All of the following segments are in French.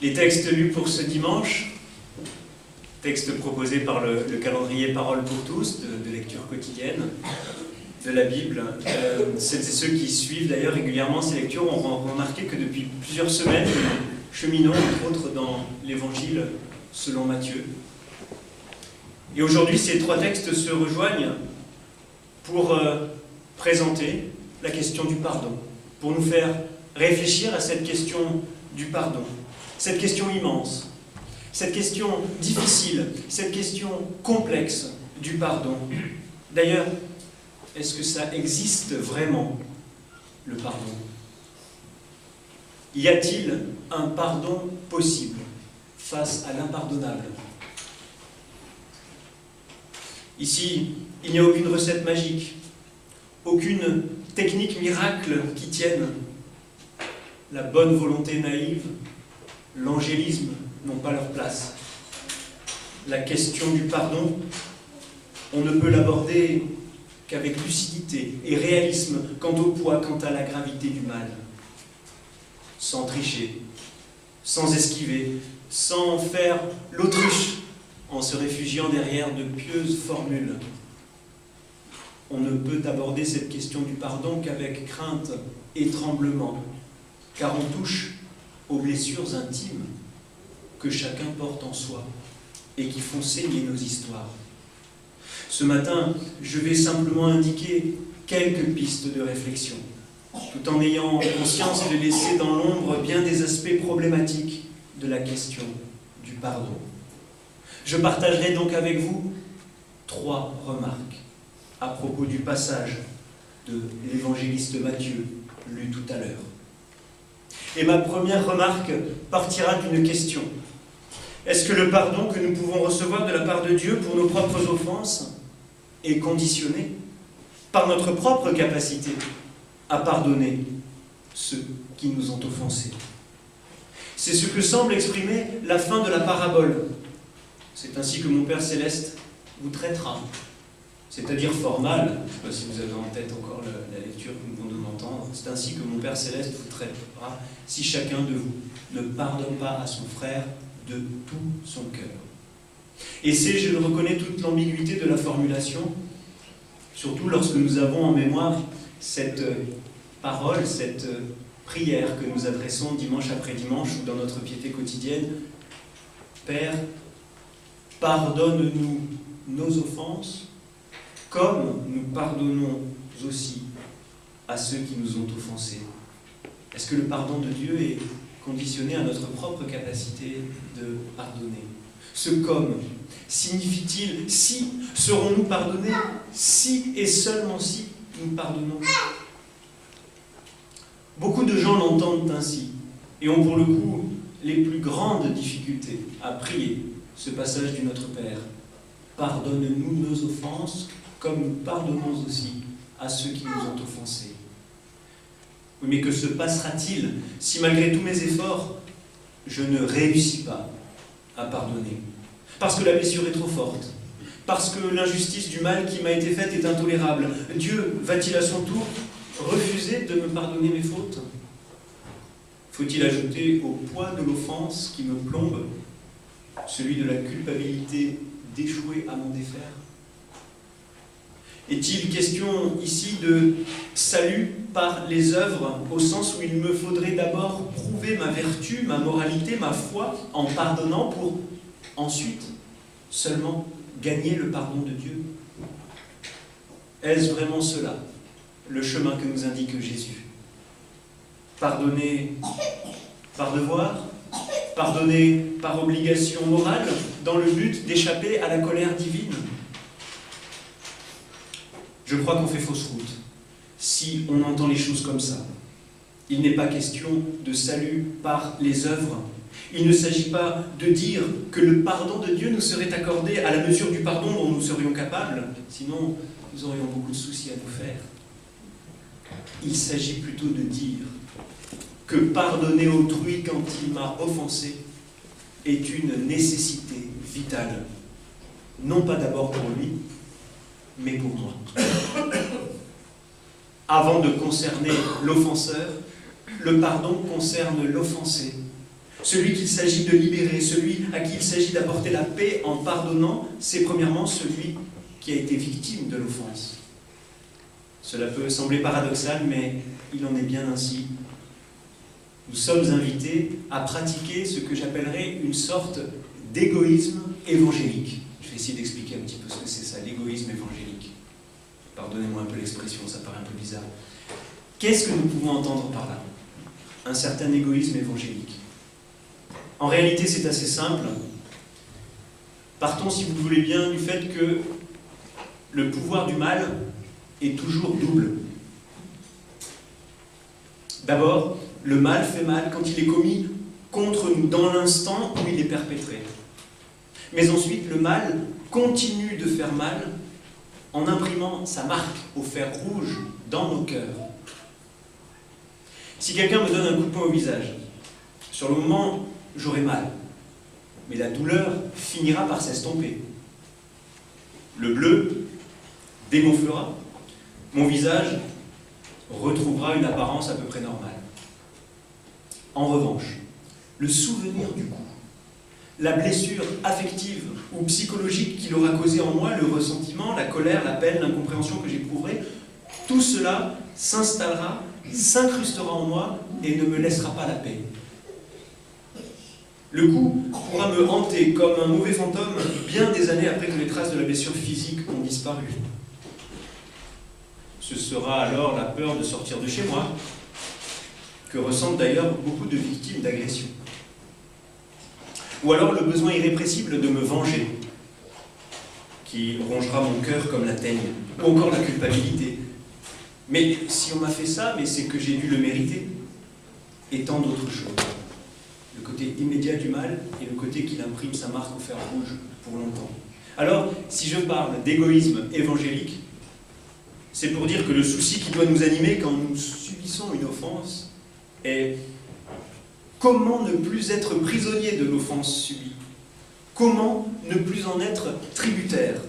Les textes lus pour ce dimanche, textes proposés par le calendrier Paroles pour tous, de lecture quotidienne de la Bible. Celles et ceux qui suivent d'ailleurs régulièrement ces lectures ont remarqué que depuis plusieurs semaines, nous cheminons entre autres dans l'Évangile selon Matthieu. Et aujourd'hui, ces trois textes se rejoignent pour présenter la question du pardon, pour nous faire réfléchir à cette question du pardon, cette question immense, cette question difficile, cette question complexe du pardon. D'ailleurs, est-ce que ça existe vraiment, le pardon? Y a-t-il un pardon possible face à l'impardonnable? Ici, il n'y a aucune recette magique, aucune technique miracle qui tienne. La bonne volonté naïve, l'angélisme n'ont pas leur place. La question du pardon, on ne peut l'aborder qu'avec lucidité et réalisme quant au poids, quant à la gravité du mal. Sans tricher, sans esquiver, sans faire l'autruche en se réfugiant derrière de pieuses formules. On ne peut aborder cette question du pardon qu'avec crainte et tremblement, car on touche aux blessures intimes que chacun porte en soi et qui font saigner nos histoires. Ce matin, je vais simplement indiquer quelques pistes de réflexion, tout en ayant conscience de laisser dans l'ombre bien des aspects problématiques de la question du pardon. Je partagerai donc avec vous trois remarques à propos du passage de l'évangéliste Matthieu, lu tout à l'heure. Et ma première remarque partira d'une question. Est-ce que le pardon que nous pouvons recevoir de la part de Dieu pour nos propres offenses est conditionné par notre propre capacité à pardonner ceux qui nous ont offensés? C'est ce que semble exprimer la fin de la parabole. C'est ainsi que mon Père Céleste vous traitera. C'est-à-dire fort mal, je ne sais pas si vous avez en tête encore la lecture que nous venons d'entendre, c'est ainsi que mon Père Céleste vous traitera si chacun de vous ne pardonne pas à son frère de tout son cœur. Et c'est, je le reconnais, toute l'ambiguïté de la formulation, surtout lorsque nous avons en mémoire cette parole, cette prière que nous adressons dimanche après dimanche ou dans notre piété quotidienne. Père, pardonne-nous nos offenses, comme nous pardonnons aussi à ceux qui nous ont offensés. Est-ce que le pardon de Dieu est conditionné à notre propre capacité de pardonner? Ce « comme » signifie-t-il si serons-nous pardonnés, si et seulement si nous pardonnons? Beaucoup de gens l'entendent ainsi et ont pour le coup les plus grandes difficultés à prier ce passage du Notre Père. Pardonne-nous nos offenses, comme nous pardonnons aussi à ceux qui nous ont offensés. Oui, mais que se passera-t-il si malgré tous mes efforts, je ne réussis pas à pardonner? Parce que la blessure est trop forte, parce que l'injustice du mal qui m'a été faite est intolérable. Dieu va-t-il à son tour refuser de me pardonner mes fautes? Faut-il ajouter au poids de l'offense qui me plombe celui de la culpabilité d'échouer à m'en défaire? Est-il question ici de salut par les œuvres, au sens où il me faudrait d'abord prouver ma vertu, ma moralité, ma foi, en pardonnant pour ensuite seulement gagner le pardon de Dieu? Est-ce vraiment cela, le chemin que nous indique Jésus? Pardonner par devoir, pardonner par obligation morale, dans le but d'échapper à la colère divine? Je crois qu'on fait fausse route si on entend les choses comme ça. Il n'est pas question de salut par les œuvres. Il ne s'agit pas de dire que le pardon de Dieu nous serait accordé à la mesure du pardon dont nous serions capables, sinon nous aurions beaucoup de soucis à nous faire. Il s'agit plutôt de dire que pardonner autrui quand il m'a offensé est une nécessité vitale, non pas d'abord pour lui, mais pour moi. Avant de concerner l'offenseur, le pardon concerne l'offensé. Celui qu'il s'agit de libérer, celui à qui il s'agit d'apporter la paix en pardonnant, c'est premièrement celui qui a été victime de l'offense. Cela peut sembler paradoxal, mais il en est bien ainsi. Nous sommes invités à pratiquer ce que j'appellerais une sorte d'égoïsme évangélique. Je vais essayer d'expliquer un petit peu ce que c'est ça, l'égoïsme évangélique. Pardonnez-moi un peu l'expression, ça paraît un peu bizarre. Qu'est-ce que nous pouvons entendre par là? Un certain égoïsme évangélique. En réalité, c'est assez simple. Partons, si vous voulez bien, du fait que le pouvoir du mal est toujours double. D'abord, le mal fait mal quand il est commis contre nous dans l'instant où il est perpétré. Mais ensuite, le mal continue de faire mal en imprimant sa marque au fer rouge dans nos cœurs. Si quelqu'un me donne un coup de poing au visage, sur le moment, j'aurai mal, mais la douleur finira par s'estomper. Le bleu dégonflera, mon visage retrouvera une apparence à peu près normale. En revanche, le souvenir du coup, la blessure affective ou psychologique qu'il aura causé en moi, le ressentiment, la colère, la peine, l'incompréhension que j'éprouverai, tout cela s'installera, s'incrustera en moi et ne me laissera pas la paix. Le coup pourra me hanter comme un mauvais fantôme bien des années après que les traces de la blessure physique ont disparu. Ce sera alors la peur de sortir de chez moi, que ressentent d'ailleurs beaucoup de victimes d'agression. Ou alors le besoin irrépressible de me venger, qui rongera mon cœur comme la teigne, ou encore la culpabilité. Mais si on m'a fait ça, mais c'est que j'ai dû le mériter, et tant d'autres choses. Le côté immédiat du mal et le côté qu'il imprime sa marque au fer rouge pour longtemps. Alors, si je parle d'égoïsme évangélique, c'est pour dire que le souci qui doit nous animer quand nous subissons une offense est comment ne plus être prisonnier de l'offense subie? Comment ne plus en être tributaire?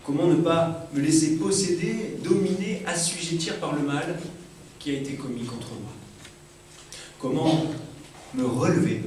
Comment ne pas me laisser posséder, dominer, assujettir par le mal qui a été commis contre moi? Comment me relever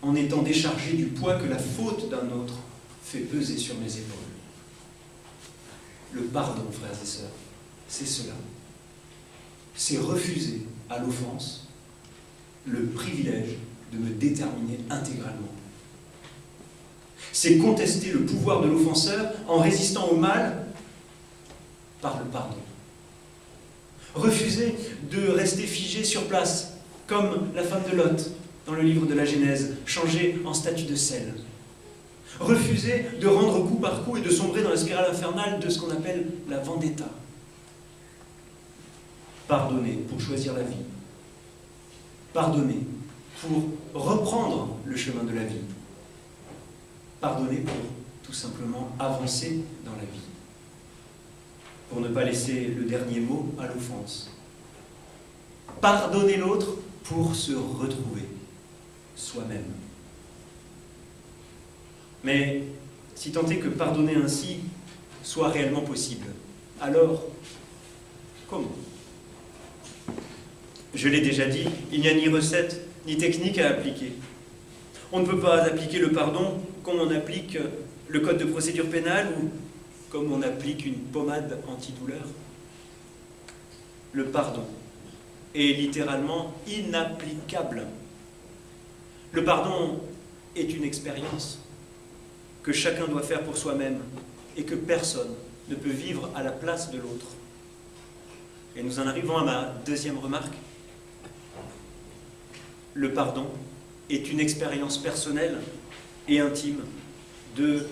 en étant déchargé du poids que la faute d'un autre fait peser sur mes épaules? Le pardon, frères et sœurs, c'est cela. C'est refuser à l'offense le privilège de me déterminer intégralement. C'est contester le pouvoir de l'offenseur en résistant au mal par le pardon. Refuser de rester figé sur place, comme la femme de Lot dans le livre de la Genèse, changée en statue de sel. Refuser de rendre coup par coup et de sombrer dans la spirale infernale de ce qu'on appelle la vendetta. Pardonner pour choisir la vie. Pardonner pour reprendre le chemin de la vie. Pardonner pour tout simplement avancer dans la vie. Pour ne pas laisser le dernier mot à l'offense. Pardonner l'autre pour se retrouver soi-même. Mais si tant est que pardonner ainsi soit réellement possible, alors comment? Je l'ai déjà dit, il n'y a ni recette ni technique à appliquer. On ne peut pas appliquer le pardon comme on applique le code de procédure pénale ou comme on applique une pommade antidouleur. Le pardon est littéralement inapplicable. Le pardon est une expérience que chacun doit faire pour soi-même et que personne ne peut vivre à la place de l'autre. Et nous en arrivons à ma deuxième remarque. Le pardon est une expérience personnelle et intime de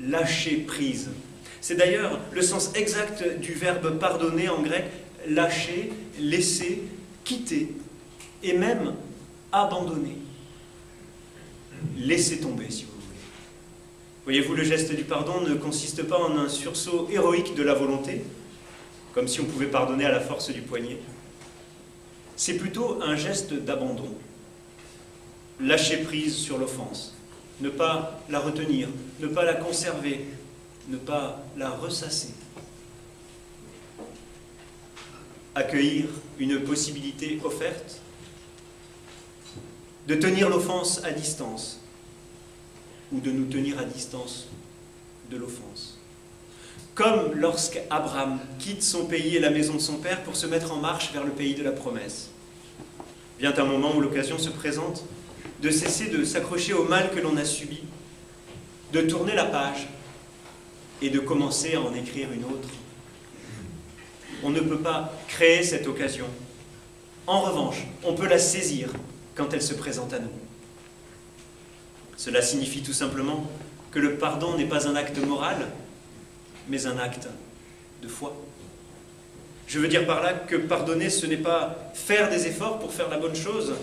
lâcher prise. C'est d'ailleurs le sens exact du verbe pardonner en grec, lâcher, laisser, quitter et même abandonner. Laisser tomber, si vous voulez. Voyez-vous, le geste du pardon ne consiste pas en un sursaut héroïque de la volonté, comme si on pouvait pardonner à la force du poignet. C'est plutôt un geste d'abandon. Lâcher prise sur l'offense, ne pas la retenir, ne pas la conserver, ne pas la ressasser. Accueillir une possibilité offerte, de tenir l'offense à distance, ou de nous tenir à distance de l'offense. Comme lorsqu'Abraham quitte son pays et la maison de son père pour se mettre en marche vers le pays de la promesse. Vient un moment où l'occasion se présente de cesser de s'accrocher au mal que l'on a subi, de tourner la page et de commencer à en écrire une autre. On ne peut pas créer cette occasion. En revanche, on peut la saisir quand elle se présente à nous. Cela signifie tout simplement que le pardon n'est pas un acte moral, mais un acte de foi. Je veux dire par là que pardonner, ce n'est pas faire des efforts pour faire la bonne chose,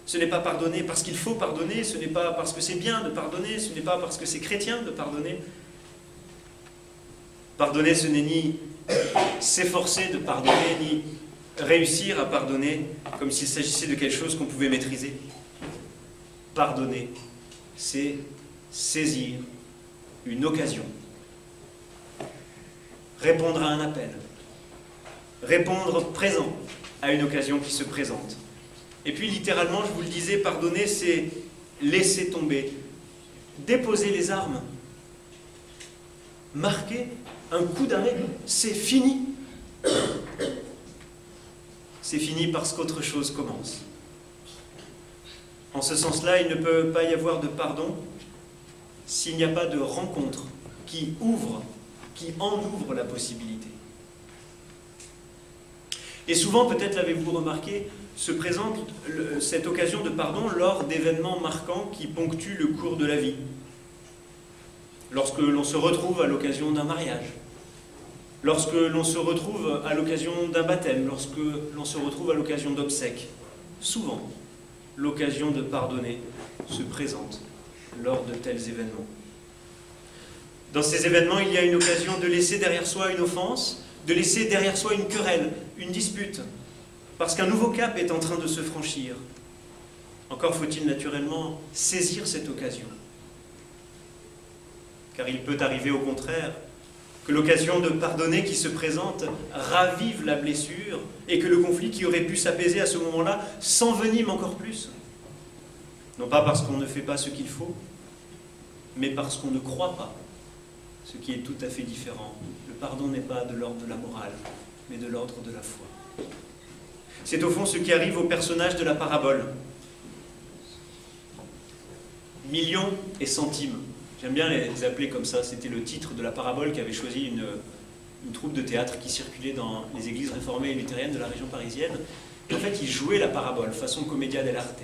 ce n'est pas pardonner parce qu'il faut pardonner, ce n'est pas parce que c'est bien de pardonner, ce n'est pas parce que c'est chrétien de pardonner. Pardonner, ce n'est ni s'efforcer de pardonner, ni réussir à pardonner comme s'il s'agissait de quelque chose qu'on pouvait maîtriser. Pardonner, c'est saisir une occasion, répondre à un appel, répondre présent à une occasion qui se présente. Et puis littéralement, je vous le disais, pardonner, c'est laisser tomber, déposer les armes, marquer un coup d'arrêt, c'est fini. C'est fini parce qu'autre chose commence. En ce sens-là, il ne peut pas y avoir de pardon s'il n'y a pas de rencontre qui en ouvre la possibilité. Et souvent, peut-être l'avez-vous remarqué, se présente cette occasion de pardon lors d'événements marquants qui ponctuent le cours de la vie. Lorsque l'on se retrouve à l'occasion d'un mariage, lorsque l'on se retrouve à l'occasion d'un baptême, lorsque l'on se retrouve à l'occasion d'obsèques. Souvent, l'occasion de pardonner se présente lors de tels événements. Dans ces événements, il y a une occasion de laisser derrière soi une offense, de laisser derrière soi une querelle, une dispute, parce qu'un nouveau cap est en train de se franchir. Encore faut-il naturellement saisir cette occasion. Car il peut arriver au contraire que l'occasion de pardonner qui se présente ravive la blessure et que le conflit qui aurait pu s'apaiser à ce moment-là s'envenime encore plus. Non pas parce qu'on ne fait pas ce qu'il faut, mais parce qu'on ne croit pas, ce qui est tout à fait différent. Le pardon n'est pas de l'ordre de la morale, mais de l'ordre de la foi. C'est au fond ce qui arrive aux personnages de la parabole. Millions et centimes. J'aime bien les appeler comme ça, c'était le titre de la parabole qu'avait choisi une troupe de théâtre qui circulait dans les églises réformées et luthériennes de la région parisienne. Et en fait, ils jouaient la parabole, façon commedia dell'arte.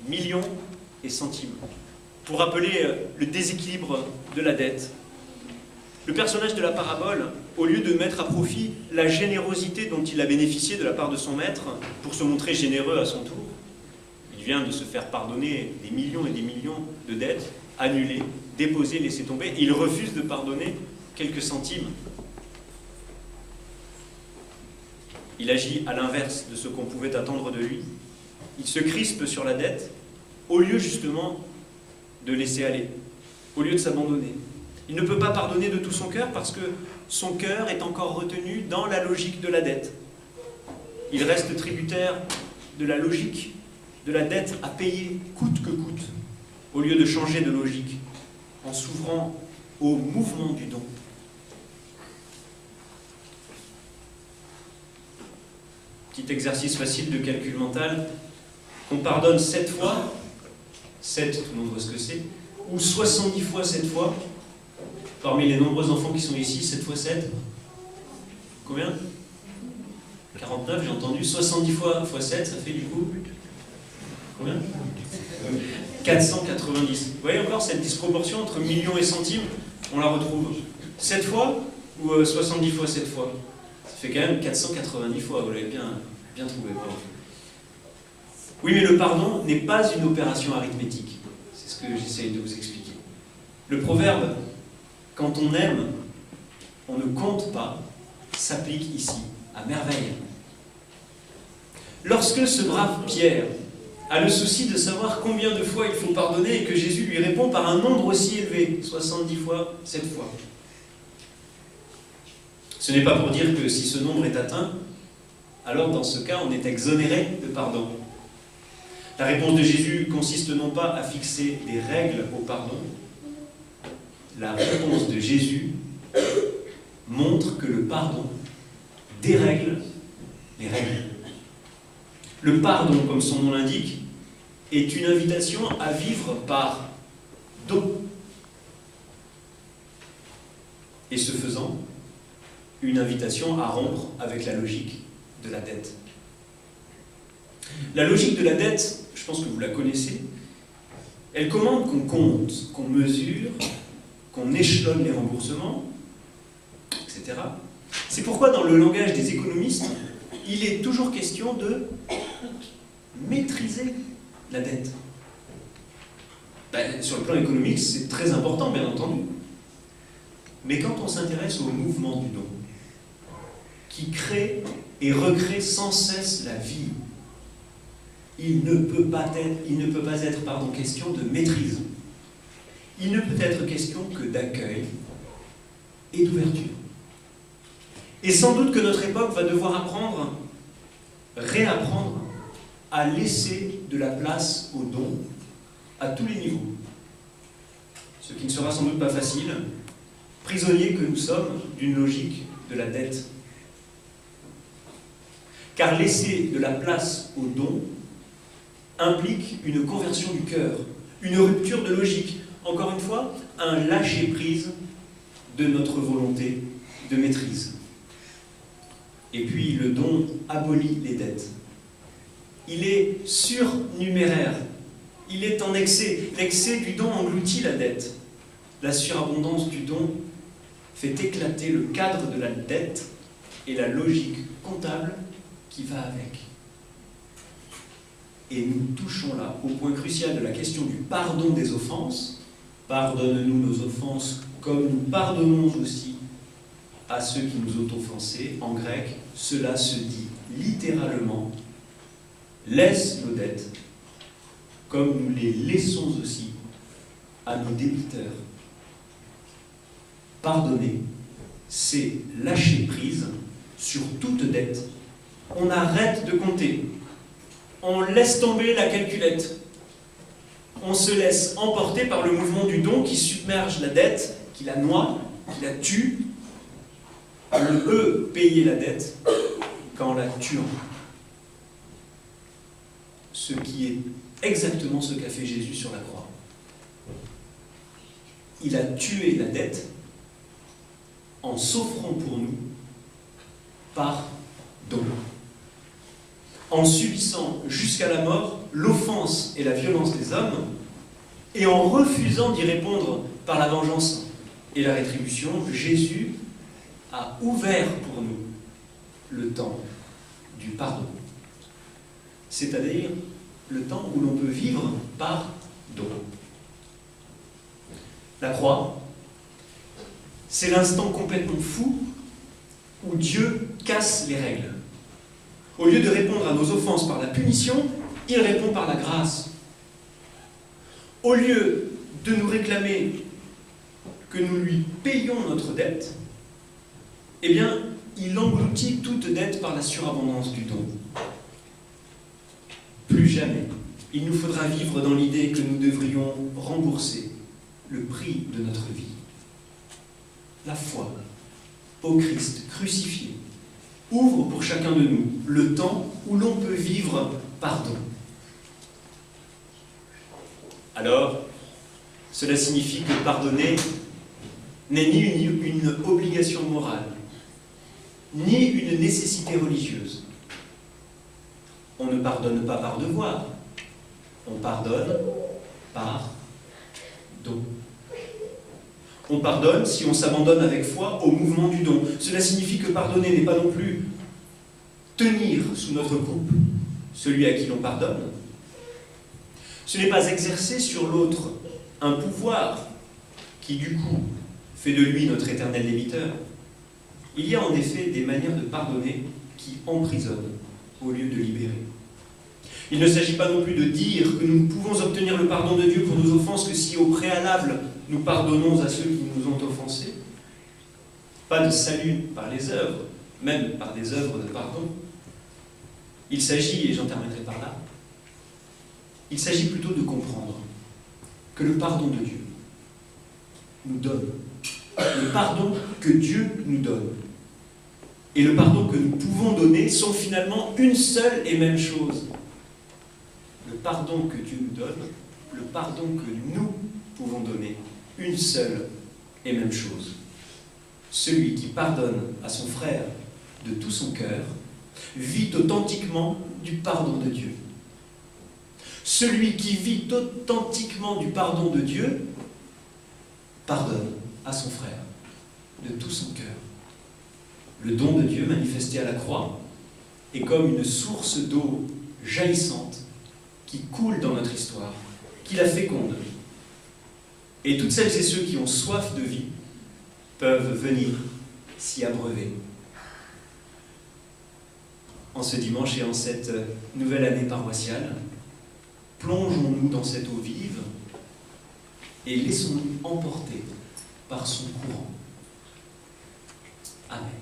Millions et centimes. Pour rappeler le déséquilibre de la dette. Le personnage de la parabole, au lieu de mettre à profit la générosité dont il a bénéficié de la part de son maître, pour se montrer généreux à son tour, il vient de se faire pardonner des millions et des millions de dettes, annulées, déposées, laissées tomber, et il refuse de pardonner quelques centimes. Il agit à l'inverse de ce qu'on pouvait attendre de lui. Il se crispe sur la dette, au lieu justement de laisser aller, au lieu de s'abandonner. Il ne peut pas pardonner de tout son cœur parce que son cœur est encore retenu dans la logique de la dette. Il reste tributaire de la logique de la dette à payer coûte que coûte, au lieu de changer de logique en s'ouvrant au mouvement du don. Petit exercice facile de calcul mental. On pardonne 7 fois, 7, tout le monde voit ce que c'est, ou 70 fois 7 fois, parmi les nombreux enfants qui sont ici, 7 fois 7, combien? 49, j'ai entendu, 70 fois 7, ça fait du coup combien? 490. Vous voyez encore cette disproportion entre millions et centimes, on la retrouve 7 fois ou 70 fois 7 fois. Ça fait quand même 490 fois, vous l'avez bien trouvé. Bravo. Oui, mais le pardon n'est pas une opération arithmétique. C'est ce que j'essaye de vous expliquer. Le proverbe « quand on aime, on ne compte pas » s'applique ici à merveille. Lorsque ce brave Pierre a le souci de savoir combien de fois il faut pardonner et que Jésus lui répond par un nombre aussi élevé, 70 fois, 7 fois. Ce n'est pas pour dire que si ce nombre est atteint, alors dans ce cas on est exonéré de pardon. La réponse de Jésus consiste non pas à fixer des règles au pardon. La réponse de Jésus montre que le pardon dérègle les règles. Le pardon, comme son nom l'indique, est une invitation à vivre par don. Et ce faisant, une invitation à rompre avec la logique de la dette. La logique de la dette, je pense que vous la connaissez, elle commande qu'on compte, qu'on mesure, qu'on échelonne les remboursements, etc. C'est pourquoi dans le langage des économistes, il est toujours question de maîtriser la dette. Sur le plan économique, c'est très important, bien entendu. Mais quand on s'intéresse au mouvement du don, qui crée et recrée sans cesse la vie, il ne peut pas être question de maîtrise. Il ne peut être question que d'accueil et d'ouverture. Et sans doute que notre époque va devoir réapprendre à laisser de la place au don à tous les niveaux. Ce qui ne sera sans doute pas facile, prisonniers que nous sommes d'une logique de la dette. Car laisser de la place au don implique une conversion du cœur, une rupture de logique, encore une fois, un lâcher-prise de notre volonté de maîtrise. Et puis le don abolit les dettes. Il est surnuméraire, il est en excès. L'excès du don engloutit la dette. La surabondance du don fait éclater le cadre de la dette et la logique comptable qui va avec. Et nous touchons là au point crucial de la question du pardon des offenses. Pardonne-nous nos offenses comme nous pardonnons aussi à ceux qui nous ont offensés. En grec, cela se dit littéralement « laisse nos dettes comme nous les laissons aussi à nos débiteurs ». Pardonner, c'est lâcher prise sur toute dette. On arrête de compter. On laisse tomber la calculette. On se laisse emporter par le mouvement du don qui submerge la dette, qui la noie, qui la tue. On peut payer la dette qu'en la tuant. Ce qui est exactement ce qu'a fait Jésus sur la croix. Il a tué la dette en s'offrant pour nous par don. En subissant jusqu'à la mort l'offense et la violence des hommes, et en refusant d'y répondre par la vengeance et la rétribution, Jésus a ouvert pour nous le temps du pardon. C'est-à-dire le temps où l'on peut vivre par don. La croix, c'est l'instant complètement fou où Dieu casse les règles. Au lieu de répondre à nos offenses par la punition, il répond par la grâce. Au lieu de nous réclamer que nous lui payions notre dette, eh bien, il engloutit toute dette par la surabondance du don. Plus jamais, il nous faudra vivre dans l'idée que nous devrions rembourser le prix de notre vie. La foi au Christ crucifié ouvre pour chacun de nous le temps où l'on peut vivre pardon. Alors, cela signifie que pardonner n'est ni une obligation morale, ni une nécessité religieuse. On ne pardonne pas par devoir, on pardonne par don. On pardonne si on s'abandonne avec foi au mouvement du don. Cela signifie que pardonner n'est pas non plus tenir sous notre coupe celui à qui l'on pardonne. Ce n'est pas exercer sur l'autre un pouvoir qui, du coup, fait de lui notre éternel débiteur. Il y a en effet des manières de pardonner qui emprisonnent au lieu de libérer. Il ne s'agit pas non plus de dire que nous ne pouvons obtenir le pardon de Dieu pour nos offenses que si au préalable nous pardonnons à ceux qui nous ont offensés. Pas de salut par les œuvres, même par des œuvres de pardon. Il s'agit, et j'en terminerai par là, Il s'agit plutôt de comprendre que le pardon de Dieu nous donne, le pardon que Dieu nous donne et le pardon que nous pouvons donner sont finalement une seule et même chose. Le pardon que Dieu nous donne, le pardon que nous pouvons donner, une seule et même chose. Celui qui pardonne à son frère de tout son cœur vit authentiquement du pardon de Dieu. Celui qui vit authentiquement du pardon de Dieu pardonne à son frère de tout son cœur. Le don de Dieu manifesté à la croix est comme une source d'eau jaillissante qui coule dans notre histoire, qui la féconde. Et toutes celles et ceux qui ont soif de vie peuvent venir s'y abreuver. En ce dimanche et en cette nouvelle année paroissiale, plongeons-nous dans cette eau vive et laissons-nous emporter par son courant. Amen.